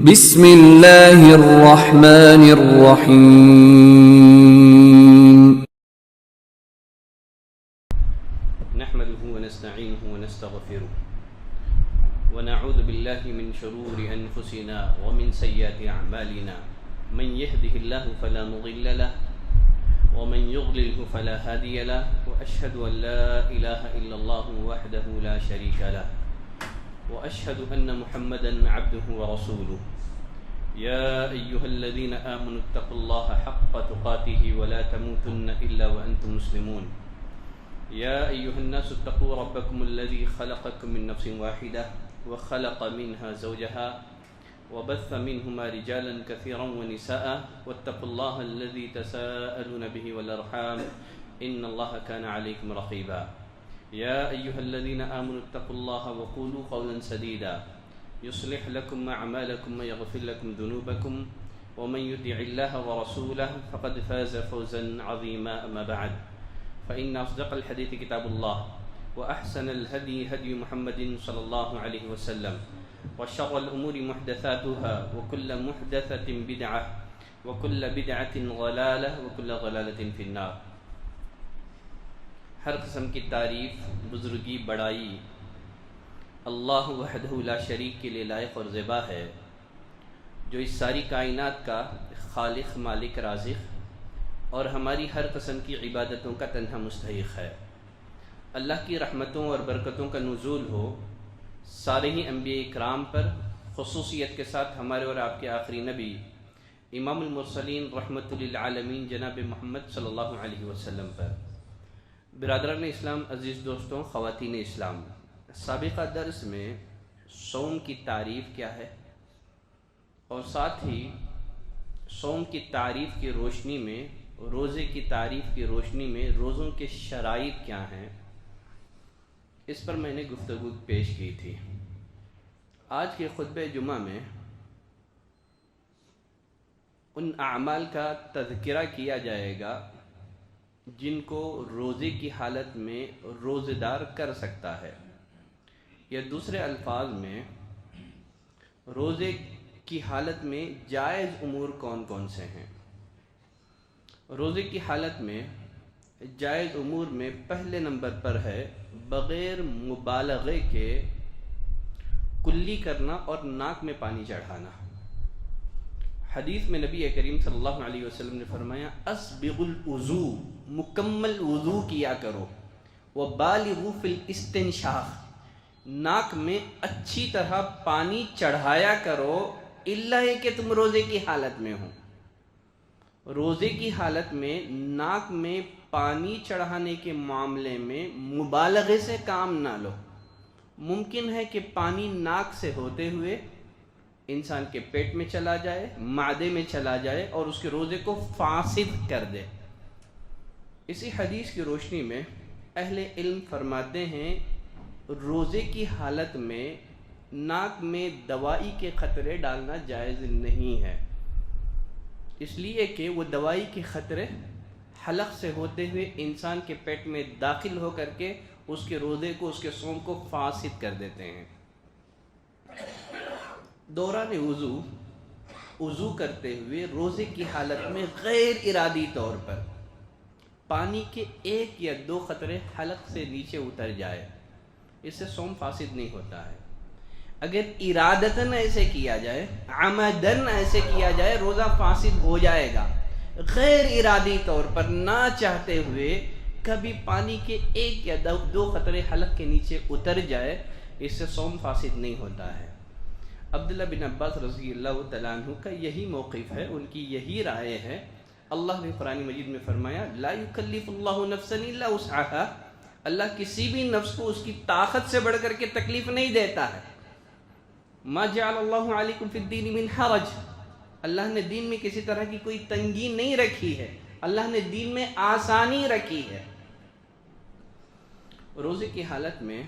بسم اللہ الرحمن الرحیم نحمده ونستعینه ونستغفره ونعوذ بالله من شرور انفسنا ومن سیئات اعمالنا من يهده الله فلا مضل له ومن يضلل فلا هادي له واشهد ان لا اله الا الله وحده لا شريك له واشهد ان محمدا عبده ورسوله يا ايها الذين امنوا اتقوا الله حق تقاته ولا تموتن الا وانتم مسلمون يا ايها الناس اتقوا ربكم الذي خلقكم من نفس واحده وخلق منها زوجها وبث منهما رجالا كثيرا ونساء واتقوا الله الذي تساءلون به والارحام ان الله كان عليكم رقيبا يا ايها الذين امنوا اتقوا الله وقولوا قولا سديدا يصلح لكم اعمالكم ويغفر لكم ذنوبكم ومن يطع الله ورسوله فقد فاز فوزا عظيما اما بعد فان اصدق الحديث كتاب الله واحسن الهدي هدي محمد صلى الله عليه وسلم وشر الامور محدثاتها وكل محدثة بدعة وكل بدعة ضلالة وكل ضلالة في النار۔ ہر قسم کی تعریف، بزرگی، بڑائی اللہ وحدہ لا شریک کے لیے لائق اور زیبا ہے، جو اس ساری کائنات کا خالق، مالک، رازق اور ہماری ہر قسم کی عبادتوں کا تنہا مستحق ہے۔ اللہ کی رحمتوں اور برکتوں کا نزول ہو سارے ہی انبیاء اکرام پر، خصوصیت کے ساتھ ہمارے اور آپ کے آخری نبی امام المرسلین رحمت للعالمین جناب محمد صلی اللہ علیہ وسلم پر۔ برادران اسلام، عزیز دوستوں، خواتین اسلام، سابقہ درس میں صوم کی تعریف کیا ہے اور ساتھ ہی صوم کی تعریف کی روشنی میں، روزے کی تعریف کی روشنی میں روزوں کے شرائط کیا ہیں، اس پر میں نے گفتگو پیش کی تھی۔ آج کے خطبہ جمعہ میں ان اعمال کا تذکرہ کیا جائے گا جن کو روزے کی حالت میں روزے دار کر سکتا ہے، یا دوسرے الفاظ میں روزے کی حالت میں جائز امور کون کون سے ہیں۔ روزے کی حالت میں جائز امور میں پہلے نمبر پر ہے بغیر مبالغے کے کلی کرنا اور ناک میں پانی چڑھانا۔ حدیث میں نبی کریم صلی اللہ علیہ وسلم نے فرمایا اسبغ الوضو، مکمل وضو کیا کرو، وبالغوا فی الاستنشاق، ناک میں اچھی طرح پانی چڑھایا کرو، الا ہے کہ تم روزے کی حالت میں ہو۔ روزے کی حالت میں ناک میں پانی چڑھانے کے معاملے میں مبالغے سے کام نہ لو۔ ممکن ہے کہ پانی ناک سے ہوتے ہوئے انسان کے پیٹ میں چلا جائے، معدے میں چلا جائے اور اس کے روزے کو فاسد کر دے۔ اسی حدیث کی روشنی میں اہل علم فرماتے ہیں روزے کی حالت میں ناک میں دوائی کے قطرے ڈالنا جائز نہیں ہے، اس لیے کہ وہ دوائی کے قطرے حلق سے ہوتے ہوئے انسان کے پیٹ میں داخل ہو کر کے اس کے روزے کو، اس کے صوم کو فاسد کر دیتے ہیں۔ دوران وضو کرتے ہوئے روزے کی حالت میں غیر ارادی طور پر پانی کے ایک یا دو قطرے حلق سے نیچے اتر جائے، اس سے صوم فاسد نہیں ہوتا ہے۔ اگر ارادتاً ایسے کیا جائے، عمدن ایسے کیا جائے، روزہ فاسد ہو جائے گا۔ غیر ارادی طور پر نہ چاہتے ہوئے کبھی پانی کے ایک یا دو قطرے حلق کے نیچے اتر جائے، اس سے صوم فاسد نہیں ہوتا ہے۔ عبداللہ بن عباس رضی اللہ تعالیٰ عنہ کا یہی موقف ہے، ان کی یہی رائے ہے۔ اللہ نے قرآن مجید میں فرمایا لا یکلف اللہ نفسا الا وسعها، اللہ کسی بھی نفس کو اس کی طاقت سے بڑھ کر کے تکلیف نہیں دیتا ہے۔ ما جعل اللہ علیکم فی الدین من حرج، اللہ نے دین میں کسی طرح کی کوئی تنگی نہیں رکھی ہے، اللہ نے دین میں آسانی رکھی ہے۔ روزے کی حالت میں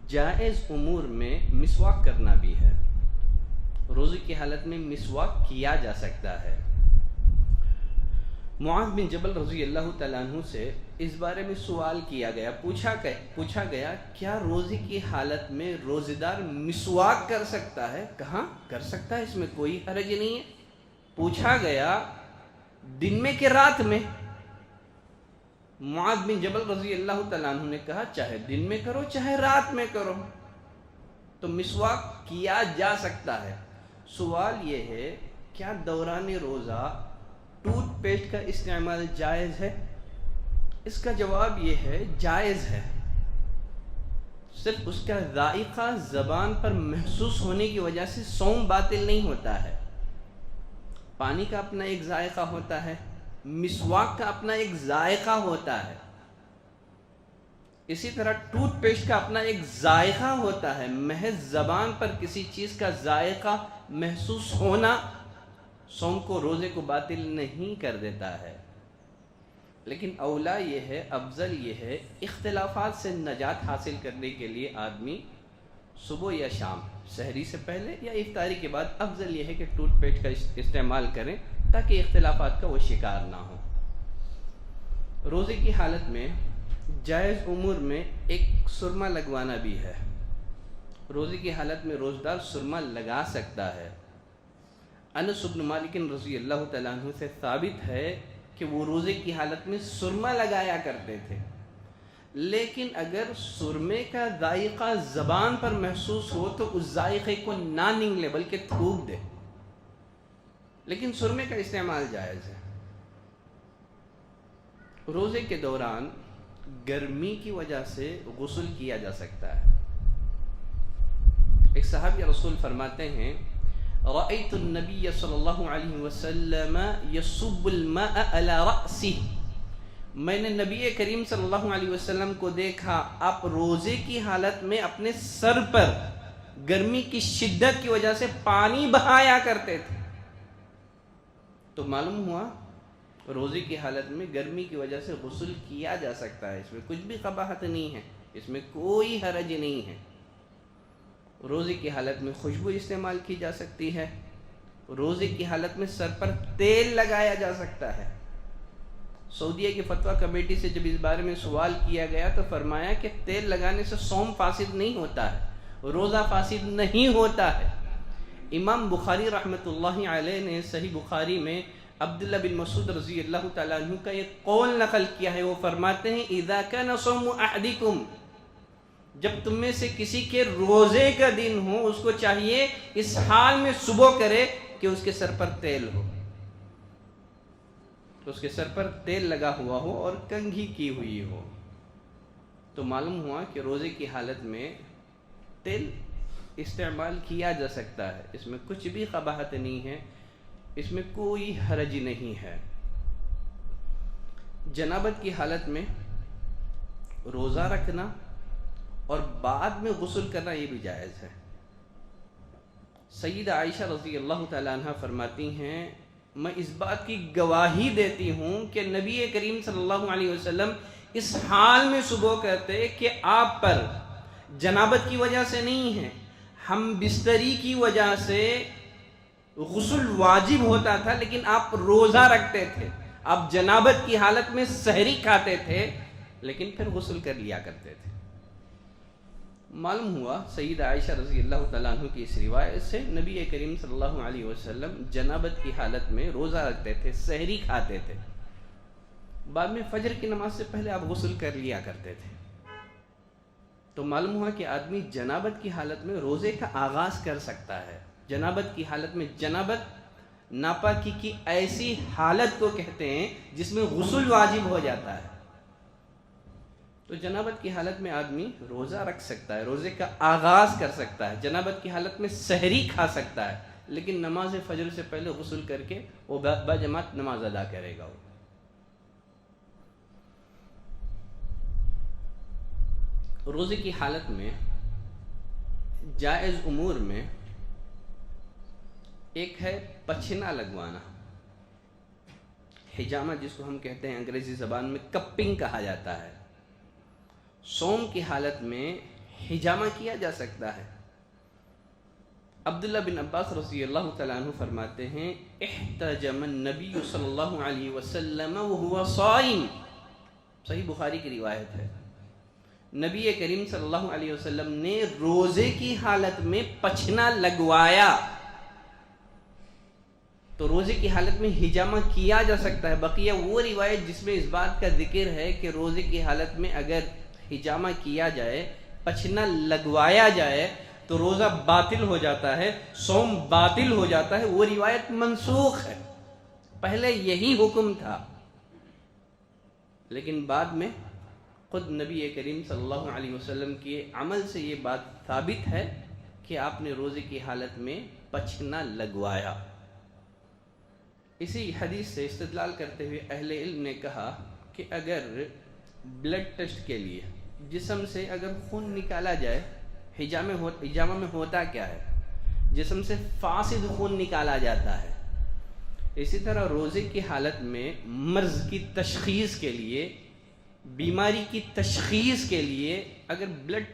جائز امور میں مسواک کرنا بھی ہے۔ روزے کی حالت میں مسواک کیا جا سکتا ہے۔ معاذ بن جبل رضی اللہ تعالیٰ عنہ سے اس بارے میں سوال کیا گیا، پوچھا گیا کیا روزے کی حالت میں روزے دار مسواک کر سکتا ہے؟ کہاں کر سکتا ہے، اس میں کوئی حرج نہیں ہے۔ پوچھا گیا دن میں کہ رات میں؟ معاذ بن جبل رضی اللہ تعالیٰ عنہ نے کہا چاہے دن میں کرو چاہے رات میں کرو، تو مسواک کیا جا سکتا ہے۔ سوال یہ ہے کیا دوران روزہ ٹوتھ پیسٹ کا استعمال جائز ہے؟ اس کا جواب یہ ہے جائز ہے، صرف اس کا ذائقہ زبان پر محسوس ہونے کی وجہ سے صوم باطل نہیں ہوتا ہے۔ پانی کا اپنا ایک ذائقہ ہوتا ہے، مسواک کا اپنا ایک ذائقہ ہوتا ہے، اسی طرح ٹوتھ پیسٹ کا اپنا ایک ذائقہ ہوتا ہے۔ محض زبان پر کسی چیز کا ذائقہ محسوس ہونا صوم کو، روزے کو باطل نہیں کر دیتا ہے، لیکن اولا یہ ہے، افضل یہ ہے، اختلافات سے نجات حاصل کرنے کے لیے آدمی صبح یا شام، سحری سے پہلے یا افطاری کے بعد، افضل یہ ہے کہ ٹوتھ پیسٹ کا استعمال کریں تاکہ اختلافات کا وہ شکار نہ ہو۔ روزے کی حالت میں جائز امور میں ایک سرما لگوانا بھی ہے۔ روزے کی حالت میں روزدار سرما لگا سکتا ہے۔ انس بن مالک رضی اللہ تعالیٰ عنہ سے ثابت ہے کہ وہ روزے کی حالت میں سرما لگایا کرتے تھے، لیکن اگر سرمے کا ذائقہ زبان پر محسوس ہو تو اس ذائقے کو نہ نگلے بلکہ تھوک دے، لیکن سرمے کا استعمال جائز ہے۔ روزے کے دوران گرمی کی وجہ سے غسل کیا جا سکتا ہے۔ ایک صحابی رسول فرماتے ہیں رأيت النبي صلی اللہ علیہ وسلم يصب الماء على رأسه، میں نے نبی کریم صلی اللہ علیہ وسلم کو دیکھا آپ روزے کی حالت میں اپنے سر پر گرمی کی شدت کی وجہ سے پانی بہایا کرتے تھے۔ تو معلوم ہوا روزے کی حالت میں گرمی کی وجہ سے غسل کیا جا سکتا ہے، اس میں کچھ بھی قباحت نہیں ہے، اس میں کوئی حرج نہیں ہے۔ روزے کی حالت میں خوشبو استعمال کی جا سکتی ہے، روزے کی حالت میں سر پر تیل لگایا جا سکتا ہے۔ سعودیہ کی فتویٰ کمیٹی سے جب اس بارے میں سوال کیا گیا تو فرمایا کہ تیل لگانے سے صوم فاسد نہیں ہوتا ہے، روزہ فاسد نہیں ہوتا ہے۔ امام بخاری رحمۃ اللہ علیہ نے صحیح بخاری میں عبداللہ بن مسعود رضی اللہ تعالیٰ عنہ کا یہ قول نقل کیا ہے، وہ فرماتے ہیں اذا کان صوم احدکم، جب تم میں سے کسی کے روزے کا دن ہو اس کو چاہیے اس حال میں صبح کرے کہ اس کے سر پر تیل ہو، اس کے سر پر تیل لگا ہوا ہو اور کنگھی کی ہوئی ہو۔ تو معلوم ہوا کہ روزے کی حالت میں تیل استعمال کیا جا سکتا ہے، اس میں کچھ بھی قباحت نہیں ہے، اس میں کوئی حرج نہیں ہے۔ جنابت کی حالت میں روزہ رکھنا اور بعد میں غسل کرنا یہ بھی جائز ہے۔ سیدہ عائشہ رضی اللہ تعالیٰ عنہ فرماتی ہیں میں اس بات کی گواہی دیتی ہوں کہ نبی کریم صلی اللہ علیہ وسلم اس حال میں صبح کرتے کہ آپ پر جنابت کی وجہ سے نہیں ہے، ہم بستری کی وجہ سے غسل واجب ہوتا تھا لیکن آپ روزہ رکھتے تھے، آپ جنابت کی حالت میں سحری کھاتے تھے لیکن پھر غسل کر لیا کرتے تھے۔ معلوم ہوا سیدہ عائشہ رضی اللہ تعالیٰ عنہ کی اس روایت سے نبی کریم صلی اللہ علیہ وسلم جنابت کی حالت میں روزہ رکھتے تھے، سحری کھاتے تھے، بعد میں فجر کی نماز سے پہلے آپ غسل کر لیا کرتے تھے۔ تو معلوم ہوا کہ آدمی جنابت کی حالت میں روزے کا آغاز کر سکتا ہے۔ جنابت کی حالت میں، جنابت ناپاکی کی ایسی حالت کو کہتے ہیں جس میں غسل واجب ہو جاتا ہے، تو جنابت کی حالت میں آدمی روزہ رکھ سکتا ہے، روزے کا آغاز کر سکتا ہے، جنابت کی حالت میں سحری کھا سکتا ہے، لیکن نماز فجر سے پہلے غسل کر کے وہ باجماعت نماز ادا کرے گا۔ روزے کی حالت میں جائز امور میں ایک ہے پچھنا لگوانا، حجامہ جس کو ہم کہتے ہیں انگریزی زبان میں کپنگ کہا جاتا ہے۔ صوم کی حالت میں حجامہ کیا جا سکتا ہے۔ عبداللہ بن عباس رضی اللہ تعالیٰ عنہ فرماتے ہیں احتجم النبی صلی اللہ علیہ وسلم وهو صائم، صحیح بخاری کی روایت ہے، نبی کریم صلی اللہ علیہ وسلم نے روزے کی حالت میں پچھنا لگوایا۔ تو روزے کی حالت میں ہجامہ کیا جا سکتا ہے۔ بقیہ وہ روایت جس میں اس بات کا ذکر ہے کہ روزے کی حالت میں اگر ہجامہ کیا جائے، پچھنا لگوایا جائے تو روزہ باطل ہو جاتا ہے، صوم باطل ہو جاتا ہے، وہ روایت منسوخ ہے۔ پہلے یہی حکم تھا، لیکن بعد میں خود نبی کریم صلی اللہ علیہ وسلم کے عمل سے یہ بات ثابت ہے کہ آپ نے روزے کی حالت میں پچھنا لگوایا۔ اسی حدیث سے استدلال کرتے ہوئے اہل علم نے کہا کہ اگر بلڈ ٹیسٹ کے لیے جسم سے اگر خون نکالا جائے، ہجامہ میں ہوتا کیا ہے؟ جسم سے فاسد خون نکالا جاتا ہے۔ اسی طرح روزے کی حالت میں مرض کی تشخیص کے لیے، بیماری کی تشخیص کے لیے اگر بلڈ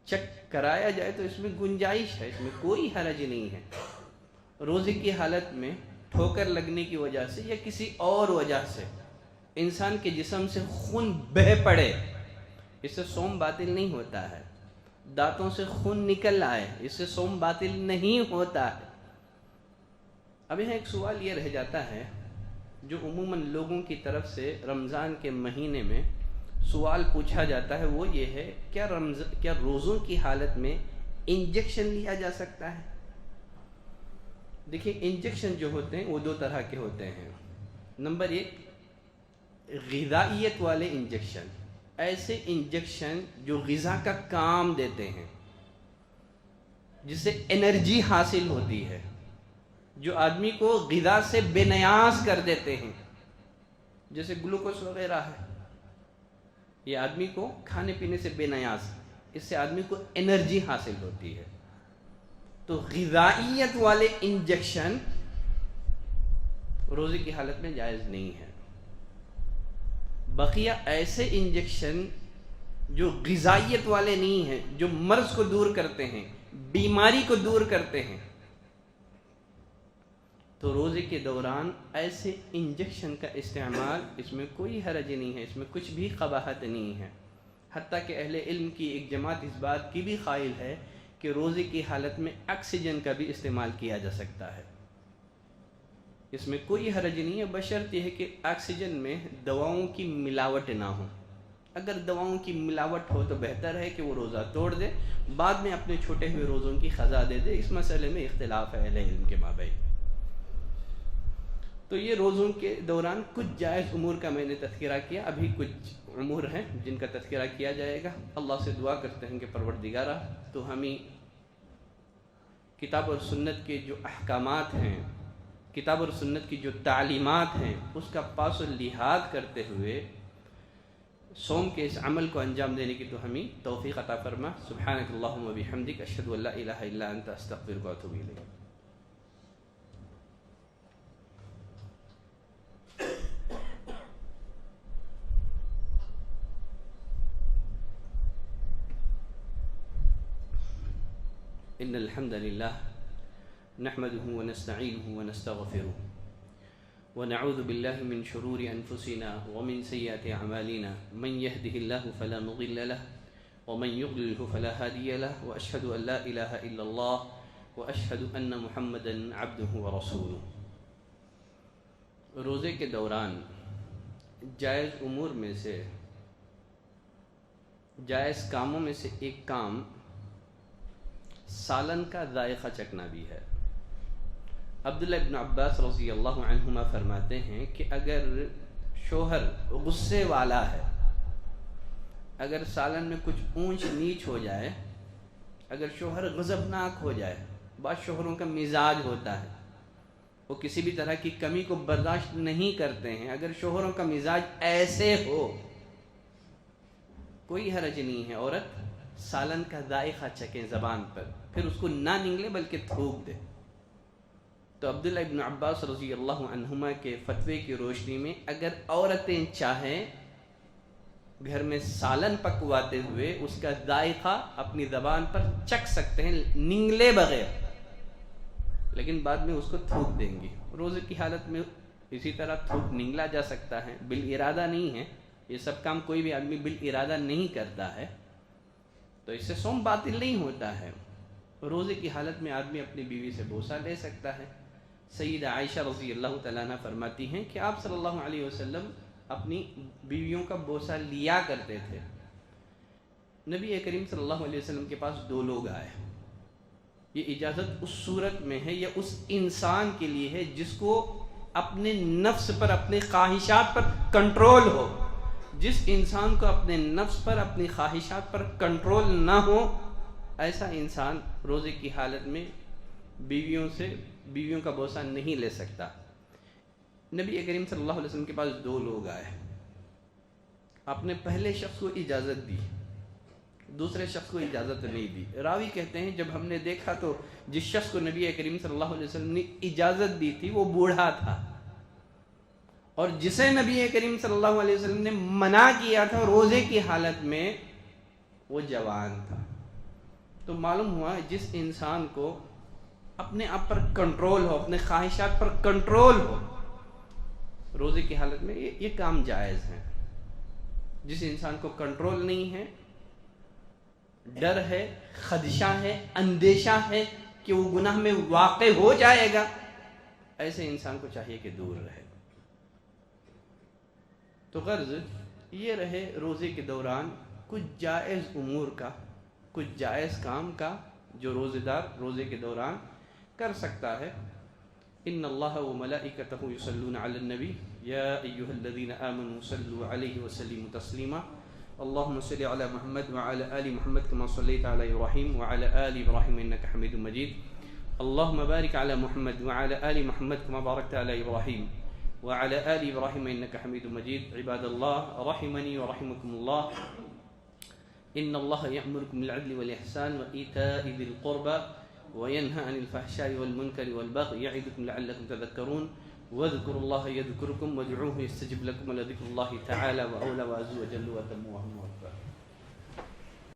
چیک کرایا جائے تو اس میں گنجائش ہے، اس میں کوئی حرج نہیں ہے۔ روزے کی حالت میں ٹھوکر لگنے کی وجہ سے یا کسی اور وجہ سے انسان کے جسم سے خون بہہ پڑے، اس سے صوم باطل نہیں ہوتا ہے۔ دانتوں سے خون نکل آئے، اس سے صوم باطل نہیں ہوتا ہے۔ اب یہاں ایک سوال یہ رہ جاتا ہے جو عموماً لوگوں کی طرف سے رمضان کے مہینے میں سوال پوچھا جاتا ہے، وہ یہ ہے کیا روزوں کی حالت میں انجیکشن لیا جا سکتا ہے؟ دیکھیں، انجیکشن جو ہوتے ہیں وہ دو طرح کے ہوتے ہیں۔ نمبر ایک، غذائیت والے انجیکشن، ایسے انجیکشن جو غذا کا کام دیتے ہیں، جس سے انرجی حاصل ہوتی ہے، جو آدمی کو غذا سے بے نیاز کر دیتے ہیں، جیسے گلوکوز وغیرہ ہے، یہ آدمی کو کھانے پینے سے بے نیاز، اس سے آدمی کو انرجی حاصل ہوتی ہے۔ تو غذائیت والے انجیکشن روزے کی حالت میں جائز نہیں ہے۔ بقیہ ایسے انجیکشن جو غذائیت والے نہیں ہیں، جو مرض کو دور کرتے ہیں، بیماری کو دور کرتے ہیں، تو روزے کے دوران ایسے انجیکشن کا استعمال، اس میں کوئی حرج نہیں ہے، اس میں کچھ بھی قباحت نہیں ہے۔ حتیٰ کہ اہل علم کی ایک جماعت اس بات کی بھی قائل ہے کہ روزے کی حالت میں آکسیجن کا بھی استعمال کیا جا سکتا ہے، اس میں کوئی حرج نہیں ہے، بشرط یہ ہے کہ آکسیجن میں دواؤں کی ملاوٹ نہ ہو۔ اگر دواؤں کی ملاوٹ ہو تو بہتر ہے کہ وہ روزہ توڑ دے، بعد میں اپنے چھوٹے ہوئے روزوں کی قضا دے دے۔ اس مسئلے میں اختلاف ہے اہل علم کے مابین۔ تو یہ روزوں کے دوران کچھ جائز امور کا میں نے تذکرہ کیا، ابھی کچھ امور ہیں جن کا تذکرہ کیا جائے گا۔ اللہ سے دعا کرتے ہیں کہ پروردگارہ تو ہمیں کتاب اور سنت کے جو احکامات ہیں، کتاب اور سنت کی جو تعلیمات ہیں، اس کا پاس و لحاظ کرتے ہوئے صوم کے اس عمل کو انجام دینے کی تو ہمیں توفیق عطا فرما۔ سبحانک اللہم و بحمدک، اشہد ان لا الہ الا انت، استغفرک و اتوب الیک۔ ان الحمد للہ نحمده ونستعینه ونستغفره ونعوذ باللہ من شرور انفسنا ومن سیئات اعمالنا، من يهده الله فلا مضل له ومن يضلل فلا هادي له، واشهد ان لا الہ الا اللہ واشهد ان محمدا عبده ورسوله۔ روزے کے دوران جائز امور میں سے، جائز کاموں میں سے ایک کام سالن کا ذائقہ چکھنا بھی ہے۔ عبداللہ ابن عباس رضی اللہ عنہما فرماتے ہیں کہ اگر شوہر غصے والا ہے، اگر سالن میں کچھ اونچ نیچ ہو جائے، اگر شوہر غضبناک ہو جائے، بعض شوہروں کا مزاج ہوتا ہے وہ کسی بھی طرح کی کمی کو برداشت نہیں کرتے ہیں، اگر شوہروں کا مزاج ایسے ہو کوئی حرج نہیں ہے، عورت سالن کا ذائقہ چکھیں زبان پر، پھر اس کو نہ نگلے بلکہ تھوک دے۔ تو عبداللہ ابن عباس رضی اللہ عنہما کے فتوے کی روشنی میں اگر عورتیں چاہیں گھر میں سالن پکواتے ہوئے اس کا ذائقہ اپنی زبان پر چکھ سکتے ہیں نگلے بغیر، لیکن بعد میں اس کو تھوک دیں گی. روزے کی حالت میں اسی طرح تھوک نگلا جا سکتا ہے، بالارادہ نہیں ہے. یہ سب کام کوئی بھی آدمی بالارادہ نہیں کرتا ہے، تو اس سے صوم باطل نہیں ہوتا ہے. روزے کی حالت میں آدمی اپنی بیوی سے بوسہ لے سکتا ہے. سیدہ عائشہ رضی اللہ تعالیٰ عنہ فرماتی ہیں کہ آپ صلی اللہ علیہ وسلم اپنی بیویوں کا بوسہ لیا کرتے تھے. نبی کریم صلی اللہ علیہ وسلم کے پاس 2 لوگ آئے. یہ اجازت اس صورت میں ہے یا اس انسان کے لیے ہے جس کو اپنے نفس پر، اپنے خواہشات پر کنٹرول ہو. جس انسان کو اپنے نفس پر، اپنی خواہشات پر کنٹرول نہ ہو، ایسا انسان روزے کی حالت میں بیویوں کا بوسہ نہیں لے سکتا. نبی کریم صلی اللہ علیہ وسلم کے پاس 2 لوگ آئے. آپ نے پہلے شخص کو اجازت دی، دوسرے شخص کو اجازت نہیں دی. راوی کہتے ہیں جب ہم نے دیکھا تو جس شخص کو نبی کریم صلی اللہ علیہ وسلم نے اجازت دی تھی وہ بوڑھا تھا، اور جسے نبی کریم صلی اللہ علیہ وسلم نے منع کیا تھا روزے کی حالت میں وہ جوان تھا. تو معلوم ہوا جس انسان کو اپنے آپ پر کنٹرول ہو، اپنے خواہشات پر کنٹرول ہو، روزے کی حالت میں یہ کام جائز ہے. جس انسان کو کنٹرول نہیں ہے، ڈر ہے، خدشہ ہے، اندیشہ ہے کہ وہ گناہ میں واقع ہو جائے گا، ایسے انسان کو چاہیے کہ دور رہے. تو غرض یہ رہے روزے کے دوران کچھ جائز امور کا، کچھ جائز کام کا جو روزے دار روزے کے دوران کر سکتا ہے. ان اللہ وملائکتہ یصلون علی النبی یا ایھا الذین آمنوا صلوا علیہ وسلموا تسلیما. اللهم صل على محمد وعلى آل محمد كما صليت على إبراهيم وعلى آل إبراهيم إنك حميد مجيد. اللهم بارك على محمد وعلى آل محمد كما باركت على إبراهيم وعلى آل إبراهيم إنك حميد مجيد. عباد الله رحمني ورحمكم الله. إن الله يأمركم بالعدل والإحسان وإيتاء ذي القربى وينهى عن الفحشاء والمنكر والبغي يعظكم لعلكم تذكرون. واذكروا الله يذكركم وادعوه يستجب لكم ولذكر الله تعالى وأولى وعز وجل وأتم وأهم وأكبر.